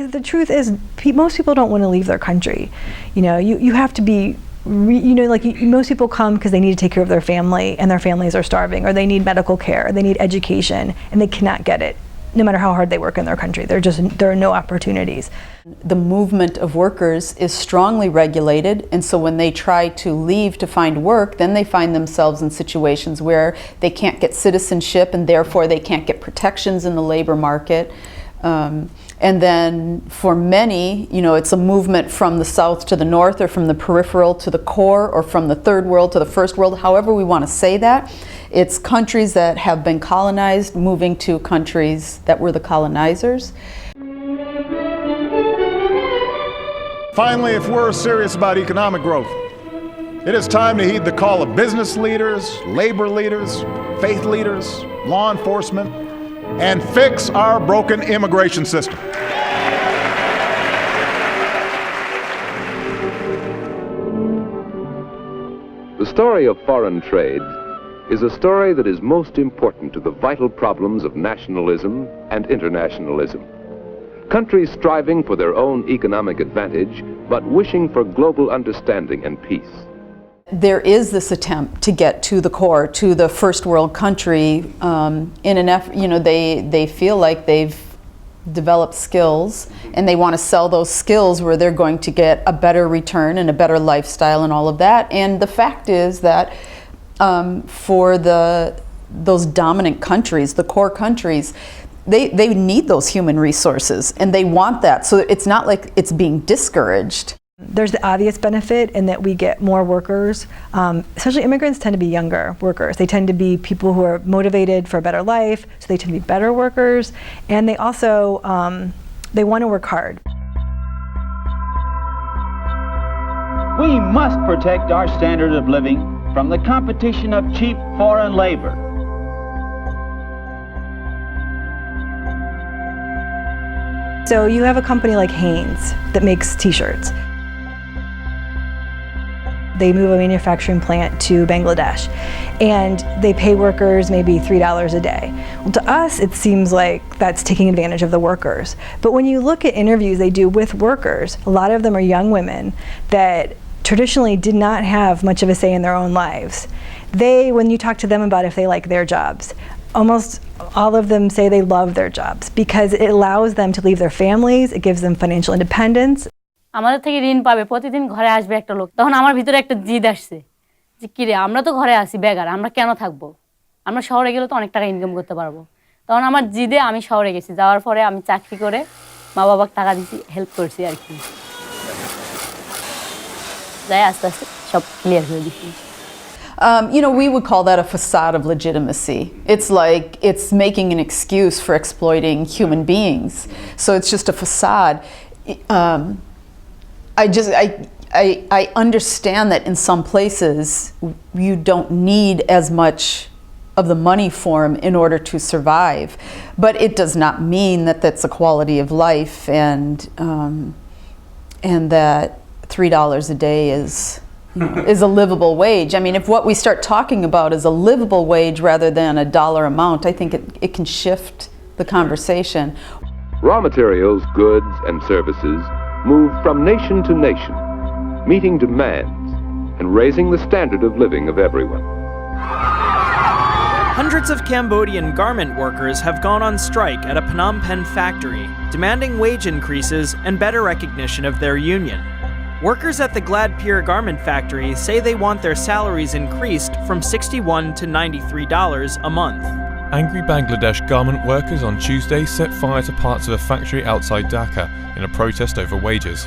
Because the truth is, most people don't want to leave their country. You know, you have to be, most people come because they need to take care of their family and their families are starving, or they need medical care, or they need education, and they cannot get it, no matter how hard they work in their country. There are no opportunities. The movement of workers is strongly regulated, and so when they try to leave to find work, then they find themselves in situations where they can't get citizenship, and therefore they can't get protections in the labor market. And then for many, it's a movement from the south to the north, or from the peripheral to the core, or from the third world to the first world, however we want to say that. It's countries that have been colonized moving to countries that were the colonizers. Finally, if we're serious about economic growth, it is time to heed the call of business leaders, labor leaders, faith leaders, law enforcement, and fix our broken immigration system. The story of foreign trade is a story that is most important to the vital problems of nationalism and internationalism. Countries striving for their own economic advantage, but wishing for global understanding and peace. There is this attempt to get to the core, to the first world country, in an effort, they feel like they've developed skills, and they want to sell those skills where they're going to get a better return and a better lifestyle and all of that. And the fact is that for those dominant countries, the core countries, they need those human resources, and they want that. So it's not like it's being discouraged. There's the obvious benefit in that we get more workers, especially immigrants tend to be younger workers. They tend to be people who are motivated for a better life, so they tend to be better workers, and they also, they want to work hard. We must protect our standard of living from the competition of cheap foreign labor. So you have a company like Hanes that makes t-shirts. They move a manufacturing plant to Bangladesh, and they pay workers maybe $3 a day. Well, to us, it seems like that's taking advantage of the workers. But when you look at interviews they do with workers, a lot of them are young women that traditionally did not have much of a say in their own lives. When you talk to them about if they like their jobs, almost all of them say they love their jobs because it allows them to leave their families, it gives them financial independence. আমাদের থেকে ঋণ পাবে, প্রতিদিন ঘরে আসবে একটা লোক। তখন আমার ভিতরে একটা জিদ আসছে যে কি রে, আমরা তো ঘরে আছি বেকার, আমরা কেন থাকবো? আমরা শহরে গেলে তো অনেক টাকা ইনকাম করতে পারবো। তখন আমার জিদে আমি শহরে গেছি, যাওয়ার পরে আমি চাকরি করে মা বাবাকে টাকা দিছি, হেল্প করছি আর কি। যাই আস্তে আস্তে সব ক্লিয়ার হয়ে দিছি। We would call that a facade of legitimacy. It's like it's making an excuse for exploiting human beings. So it's just a facade. I understand that in some places you don't need as much of the money form in order to survive, but it does not mean that that's a quality of life, and that $3 a day is a livable wage. I mean, if what we start talking about is a livable wage rather than a dollar amount, I think it can shift the conversation. Raw materials, goods, and services move from nation to nation, meeting demands and raising the standard of living of everyone. Hundreds of Cambodian garment workers have gone on strike at a Phnom Penh factory, demanding wage increases and better recognition of their union. Workers at the Glad Pier garment factory say they want their salaries increased from $61 to $93 a month. Angry Bangladesh garment workers on Tuesday set fire to parts of a factory outside Dhaka in a protest over wages.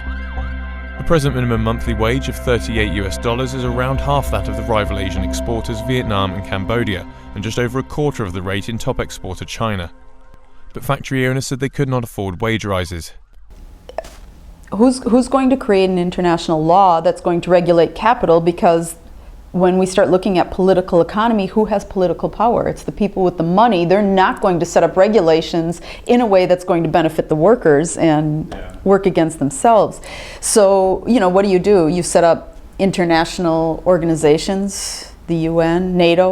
The present minimum monthly wage of $38 is around half that of the rival Asian exporters Vietnam and Cambodia, and just over a quarter of the rate in top exporter China. But factory owners said they could not afford wage rises. Who's going to create an international law that's going to regulate capital? Because when we start looking at political economy, who has political power? It's the people with the money. They're not going to set up regulations in a way that's going to benefit the workers and work against themselves. So, what do? You set up international organizations, the UN, NATO,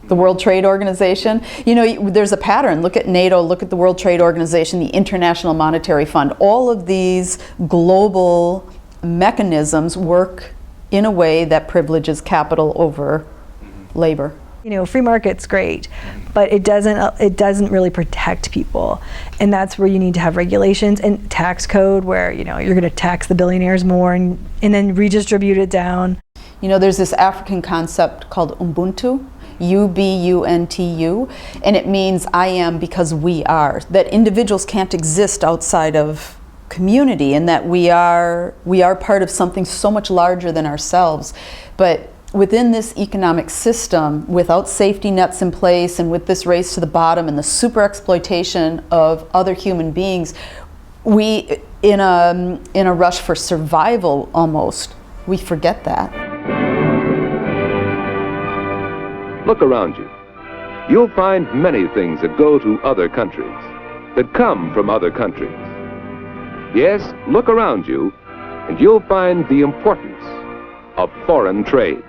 The World Trade Organization. You know, there's a pattern. Look at NATO, look at the World Trade Organization, the International Monetary Fund. All of these global mechanisms work in a way that privileges capital over labor. You know, free market's great, but it doesn't really protect people. And that's where you need to have regulations and tax code where, you know, you're going to tax the billionaires more and then redistribute it down. You know, there's this African concept called Ubuntu, U-B-U-N-T-U, and it means I am because we are, that individuals can't exist outside of community, and that we are part of something so much larger than ourselves. But within this economic system, without safety nets in place and with this race to the bottom and the super exploitation of other human beings, we, in a rush for survival almost, we forget that. Look around you. You'll find many things that go to other countries, that come from other countries. Yes, look around you, and you'll find the importance of foreign trade.